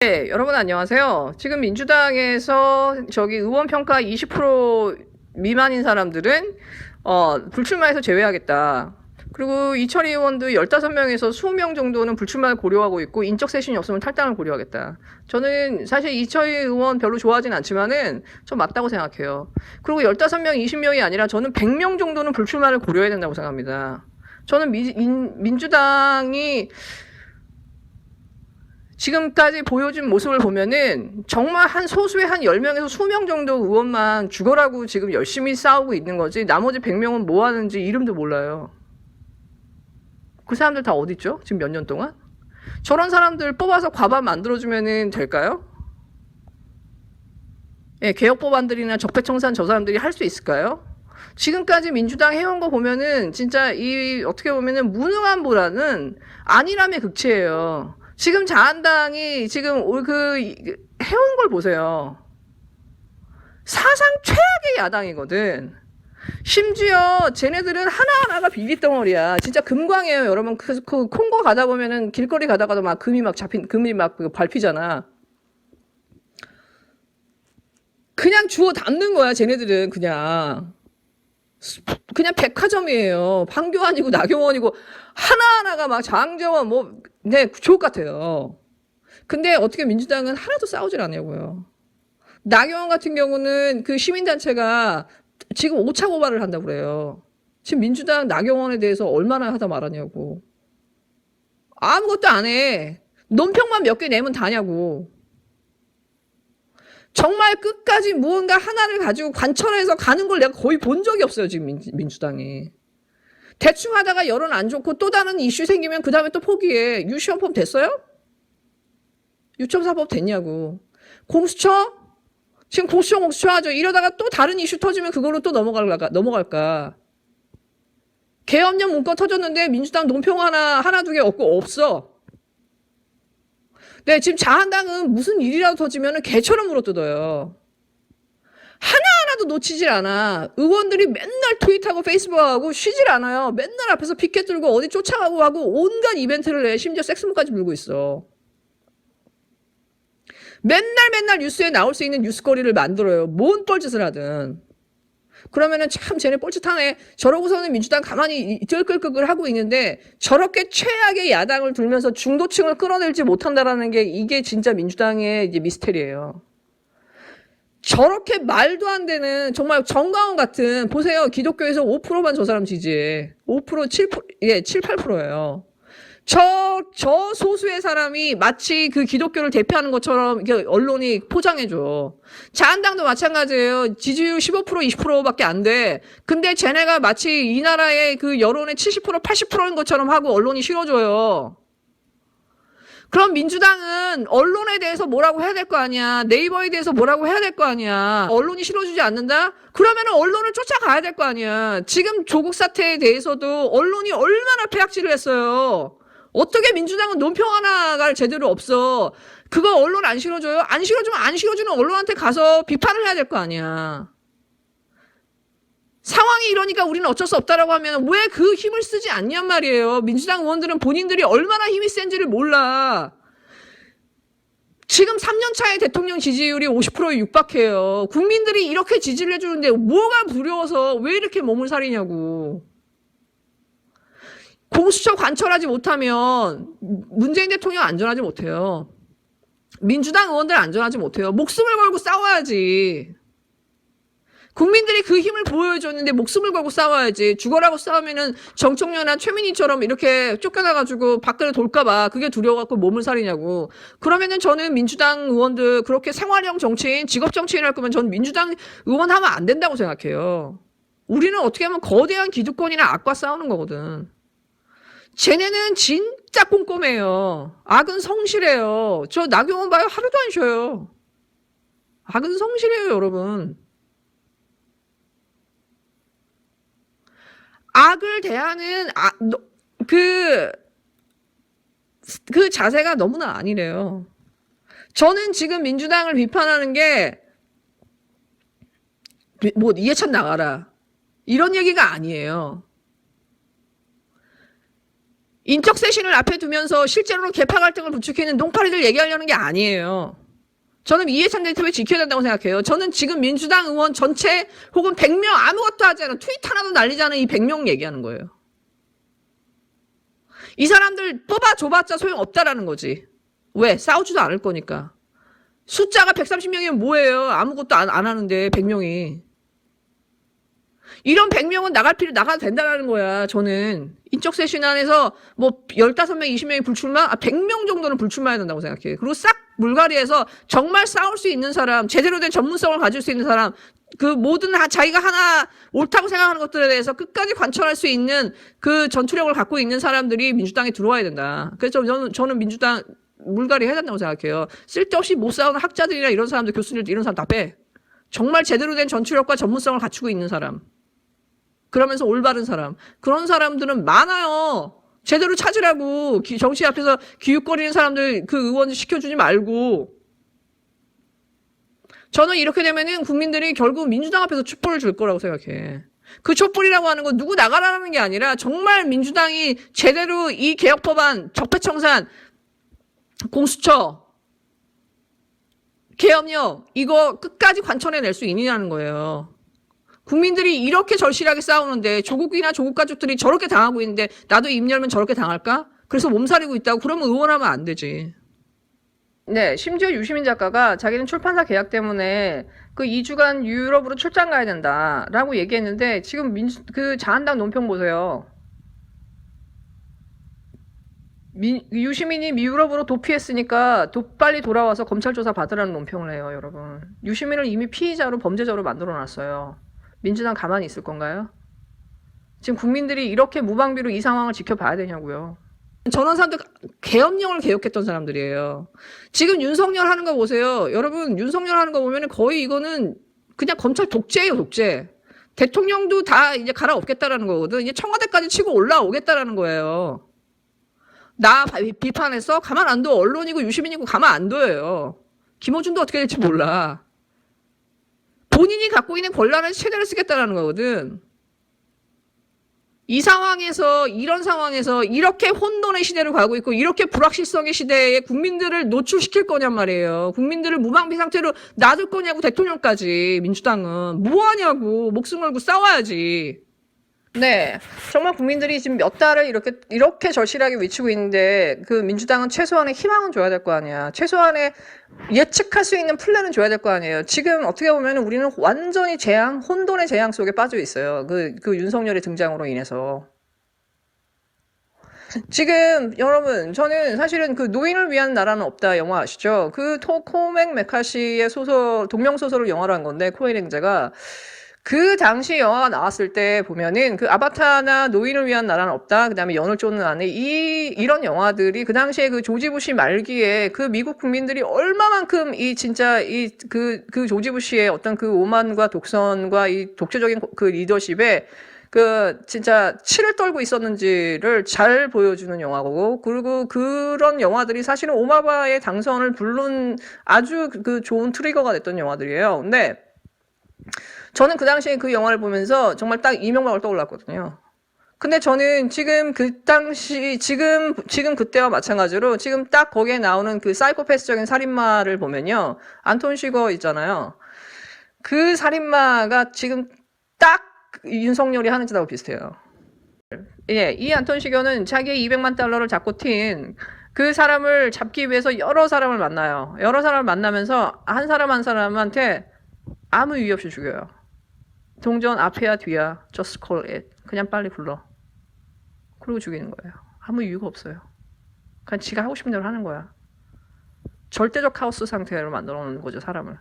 네, 여러분 안녕하세요. 지금 민주당에서 의원 평가 20% 미만인 사람들은 불출마해서 제외하겠다. 그리고 이철희 의원도 15명에서 20명 정도는 불출마를 고려하고 있고 인적 쇄신이 없으면 탈당을 고려하겠다. 저는 사실 이철희 의원 별로 좋아하진 않지만은 좀 맞다고 생각해요. 그리고 15명, 20명이 아니라 저는 100명 정도는 불출마를 고려해야 된다고 생각합니다. 저는 민주당이 지금까지 보여준 모습을 보면은 정말 한 소수의 한 10명에서 20명 정도 의원만 죽어라고 지금 열심히 싸우고 있는 거지 나머지 100명은 뭐 하는지 이름도 몰라요. 그 사람들 다 어딨죠? 지금 몇 년 동안? 저런 사람들 뽑아서 과반 만들어주면은 될까요? 예, 개혁 법안들이나 적폐청산 저 사람들이 할 수 있을까요? 지금까지 민주당 해온 거 보면은 진짜 어떻게 보면은 무능한 보다는 안일함의 극치예요. 지금 자한당이 지금 해온 걸 보세요. 사상 최악의 야당이거든. 심지어 쟤네들은 하나하나가 비비덩어리야. 진짜 금광이에요, 여러분. 그 콩고 가다 보면은 길거리 가다가도 막 금이 막 밟히잖아. 그냥 주워 담는 거야, 쟤네들은 그냥 백화점이에요. 황교안이고 나경원이고 하나하나가 막 장재원 주옥 같아요. 근데 어떻게 민주당은 하나도 싸우질 않냐고요. 나경원 같은 경우는 그 시민단체가 지금 5차 고발을 한다고 그래요. 지금 민주당 나경원에 대해서 얼마나 하다 말았냐고. 아무것도 안 해. 논평만 몇 개 내면 다냐고. 정말 끝까지 무언가 하나를 가지고 관철해서 가는 걸 내가 거의 본 적이 없어요, 지금 민주당이. 대충 하다가 여론 안 좋고 또 다른 이슈 생기면 그 다음에 또 포기해. 유시헌법 됐어요? 유첨사법 됐냐고. 공수처? 지금 공수처 하죠. 이러다가 또 다른 이슈 터지면 그걸로 또 넘어갈까. 계엄령 문건 터졌는데 민주당 논평 하나 두 개 없어. 네, 지금 자한당은 무슨 일이라도 터지면 개처럼 물어뜯어요. 하나하나도 놓치질 않아. 의원들이 맨날 트윗하고 페이스북하고 쉬질 않아요. 맨날 앞에서 피켓 들고 어디 쫓아가고 하고 온갖 이벤트를 해. 심지어 섹스문까지 불고 있어. 맨날 뉴스에 나올 수 있는 뉴스거리를 만들어요. 뭔 뻘짓을 하든. 그러면은 참 쟤네 뻘짓하네. 저러고서는 민주당 가만히 쩔끌끌 하고 있는데 저렇게 최악의 야당을 들면서 중도층을 끌어내지 못한다라는 게 이게 진짜 민주당의 이제 미스테리예요. 저렇게 말도 안 되는 정말 정광훈 같은 보세요. 기독교에서 5%만 저 사람 지지해. 5% 7, 8%예요. 저 소수의 사람이 마치 그 기독교를 대표하는 것처럼 이렇게 언론이 포장해줘. 자한당도 마찬가지예요. 지지율 15% 20%밖에 안 돼. 근데 쟤네가 마치 이 나라의 그 여론의 70% 80%인 것처럼 하고 언론이 실어줘요. 그럼 민주당은 언론에 대해서 뭐라고 해야 될 거 아니야. 네이버에 대해서 뭐라고 해야 될 거 아니야. 언론이 실어주지 않는다? 그러면은 언론을 쫓아가야 될 거 아니야. 지금 조국 사태에 대해서도 언론이 얼마나 폐악질을 했어요. 어떻게 민주당은 논평 하나가 제대로 없어. 그거 언론 안 실어줘요? 안 실어주면 안 실어주는 언론한테 가서 비판을 해야 될 거 아니야. 상황이 이러니까 우리는 어쩔 수 없다라고 하면 왜 그 힘을 쓰지 않냔 말이에요. 민주당 의원들은 본인들이 얼마나 힘이 센지를 몰라. 지금 3년 차에 대통령 지지율이 50%에 육박해요. 국민들이 이렇게 지지를 해주는데 뭐가 두려워서 왜 이렇게 몸을 사리냐고. 공수처 관철하지 못하면 문재인 대통령 안전하지 못해요. 민주당 의원들 안전하지 못해요. 목숨을 걸고 싸워야지. 국민들이 그 힘을 보여줬는데 목숨을 걸고 싸워야지. 죽어라고 싸우면은 정청래나 최민희처럼 이렇게 쫓겨나가지고 밖으로 돌까봐 그게 두려워갖고 몸을 사리냐고. 그러면은 저는 민주당 의원들 그렇게 생활형 정치인, 직업 정치인 할 거면 저는 민주당 의원 하면 안 된다고 생각해요. 우리는 어떻게 하면 거대한 기득권이나 악과 싸우는 거거든. 쟤네는 진짜 꼼꼼해요. 악은 성실해요. 저 나경원 봐요. 하루도 안 쉬어요. 악은 성실해요, 여러분. 악을 대하는 그 자세가 너무나 아니래요. 저는 지금 민주당을 비판하는 게 뭐 이해찬 나가라 이런 얘기가 아니에요. 인적 쇄신을 앞에 두면서 실제로는 계파 갈등을 부추기는 농파리들 얘기하려는 게 아니에요. 저는 이해찬 대통령을 지켜야 된다고 생각해요. 저는 지금 민주당 의원 전체 혹은 100명 아무것도 하지 않은 트윗 하나도 날리지 않은 이 100명 얘기하는 거예요. 이 사람들 뽑아줘봤자 소용없다라는 거지. 왜? 싸우지도 않을 거니까. 숫자가 130명이면 뭐예요? 아무것도 안 하는데 100명이. 이런 100명은 나가도 된다는 거야. 저는 인적 쇄신안에서 뭐 15명, 20명이 불출마? 100명 정도는 불출마해야 된다고 생각해. 그리고 싹 물갈이해서 정말 싸울 수 있는 사람, 제대로 된 전문성을 가질 수 있는 사람, 그 모든 자기가 하나 옳다고 생각하는 것들에 대해서 끝까지 관철할 수 있는 그 전투력을 갖고 있는 사람들이 민주당에 들어와야 된다. 그래서 저는 민주당 물갈이 해야 된다고 생각해요. 쓸데없이 못 싸우는 학자들이나 이런 사람들, 교수님들 이런 사람 다 빼. 정말 제대로 된 전투력과 전문성을 갖추고 있는 사람. 그러면서 올바른 사람. 그런 사람들은 많아요. 제대로 찾으라고. 정치 앞에서 기웃거리는 사람들 그 의원 시켜주지 말고. 저는 이렇게 되면은 국민들이 결국 민주당 앞에서 촛불을 줄 거라고 생각해. 그 촛불이라고 하는 건 누구 나가라는 게 아니라 정말 민주당이 제대로 이 개혁법안, 적폐청산, 공수처, 계엄령 이거 끝까지 관철해낼 수 있느냐는 거예요. 국민들이 이렇게 절실하게 싸우는데 조국이나 조국 가족들이 저렇게 당하고 있는데 나도 입 열면 저렇게 당할까? 그래서 몸살이고 있다고 그러면 의원하면 안 되지. 네, 심지어 유시민 작가가 자기는 출판사 계약 때문에 그 2주간 유럽으로 출장 가야 된다라고 얘기했는데 지금 그 자한당 논평 보세요. 유시민이 유럽으로 도피했으니까 빨리 돌아와서 검찰 조사 받으라는 논평을 해요, 여러분. 유시민을 이미 피의자로 범죄자로 만들어놨어요. 민주당 가만히 있을 건가요? 지금 국민들이 이렇게 무방비로 이 상황을 지켜봐야 되냐고요. 저런 사람들 계엄령을 개혁했던 사람들이에요. 지금 윤석열 하는 거 보세요. 여러분 윤석열 하는 거 보면 거의 이거는 그냥 검찰 독재예요, 독재. 대통령도 다 이제 갈아엎겠다라는 거거든. 이제 청와대까지 치고 올라오겠다라는 거예요. 나 비판해서 가만 안 둬. 언론이고 유시민이고 가만 안 둬요. 김어준도 어떻게 될지 몰라. 본인이 갖고 있는 권한을 최대로 쓰겠다라는 거거든. 이 상황에서 이런 상황에서 이렇게 혼돈의 시대로 가고 있고 이렇게 불확실성의 시대에 국민들을 노출시킬 거냔 말이에요. 국민들을 무방비 상태로 놔둘 거냐고 대통령까지 민주당은 뭐하냐고 목숨 걸고 싸워야지. 네, 정말 국민들이 지금 몇 달을 이렇게 절실하게 외치고 있는데 그 민주당은 최소한의 희망은 줘야 될 거 아니야. 최소한의 예측할 수 있는 플랜은 줘야 될 거 아니에요. 지금 어떻게 보면 우리는 완전히 혼돈의 재앙 속에 빠져 있어요. 그 윤석열의 등장으로 인해서. 지금 여러분 저는 사실은 그 노인을 위한 나라는 없다 영화 아시죠? 그 코맥 메카시의 동명소설을 영화로 한 건데 코엔 행자가 그 당시 영화가 나왔을 때 보면은 그 아바타나 노인을 위한 나라는 없다. 그다음에 연을 쫓는 아내 이런 영화들이 그 당시에 그 조지 부시 말기에 그 미국 국민들이 얼마만큼 그 조지 부시의 어떤 그 오만과 독선과 이 독재적인 그 리더십에 그 진짜 치를 떨고 있었는지를 잘 보여주는 영화고 그리고 그런 영화들이 사실은 오바마의 당선을 부른 아주 그 좋은 트리거가 됐던 영화들이에요. 근데 저는 그 당시에 그 영화를 보면서 정말 딱 이명박을 떠올랐거든요. 근데 저는 지금 그 당시, 지금 그때와 마찬가지로 지금 딱 거기에 나오는 그 사이코패스적인 살인마를 보면요. 안톤 시거 있잖아요. 그 살인마가 지금 딱 윤석열이 하는 짓하고 비슷해요. 예, 이 안톤 시거는 자기의 200만 달러를 잡고 튄 그 사람을 잡기 위해서 여러 사람을 만나요. 여러 사람을 만나면서 한 사람 한 사람한테 아무 이유 없이 죽여요. 동전 앞이야 뒤야 just call it 그냥 빨리 불러 그리고 죽이는 거예요. 아무 이유가 없어요. 그냥 지가 하고 싶은 대로 하는 거야. 절대적 카오스 상태로 만들어 놓는 거죠, 사람을.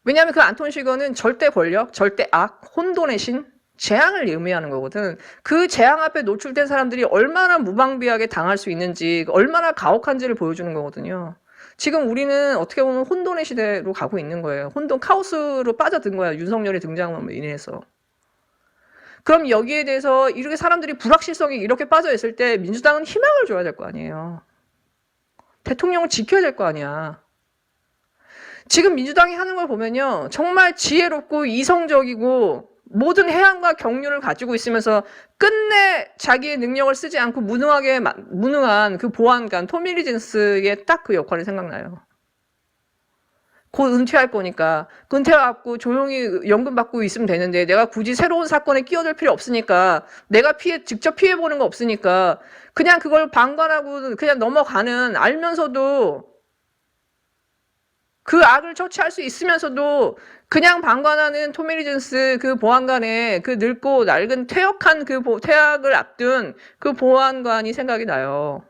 왜냐하면 그 안톤 시거는 절대 권력, 절대 악, 혼돈의 신, 재앙을 의미하는 거거든. 그 재앙 앞에 노출된 사람들이 얼마나 무방비하게 당할 수 있는지, 얼마나 가혹한지를 보여주는 거거든요. 지금 우리는 어떻게 보면 혼돈의 시대로 가고 있는 거예요. 혼돈, 카오스로 빠져든 거야. 윤석열의 등장으로 인해서. 그럼 여기에 대해서 이렇게 사람들이 불확실성이 이렇게 빠져 있을 때 민주당은 희망을 줘야 될 거 아니에요. 대통령을 지켜야 될 거 아니야. 지금 민주당이 하는 걸 보면요. 정말 지혜롭고 이성적이고 모든 해안과 경륜을 가지고 있으면서 끝내 자기의 능력을 쓰지 않고 무능한 그 보안관 토미 존스의 딱 그 역할이 생각나요. 곧 은퇴할 거니까 은퇴하고 조용히 연금 받고 있으면 되는데 내가 굳이 새로운 사건에 끼어들 필요 없으니까 내가 직접 피해보는 거 없으니까 그냥 그걸 방관하고 그냥 넘어가는 알면서도 그 악을 처치할 수 있으면서도 그냥 방관하는 토미 리 존스 그 보안관의 그 늙고 낡은 퇴역한 그 퇴학을 앞둔 그 보안관이 생각이 나요.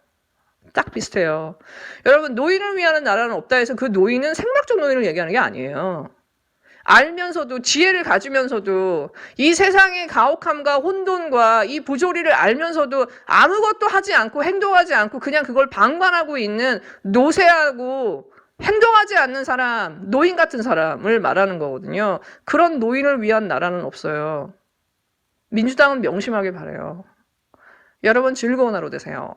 딱 비슷해요. 여러분 노인을 위하는 나라는 없다 해서 그 노인은 생물학적 노인을 얘기하는 게 아니에요. 알면서도 지혜를 가지면서도 이 세상의 가혹함과 혼돈과 이 부조리를 알면서도 아무것도 하지 않고 행동하지 않고 그냥 그걸 방관하고 있는 노쇠하고 행동하지 않는 사람, 노인 같은 사람을 말하는 거거든요. 그런 노인을 위한 나라는 없어요. 민주당은 명심하길 바라요. 여러분 즐거운 하루 되세요.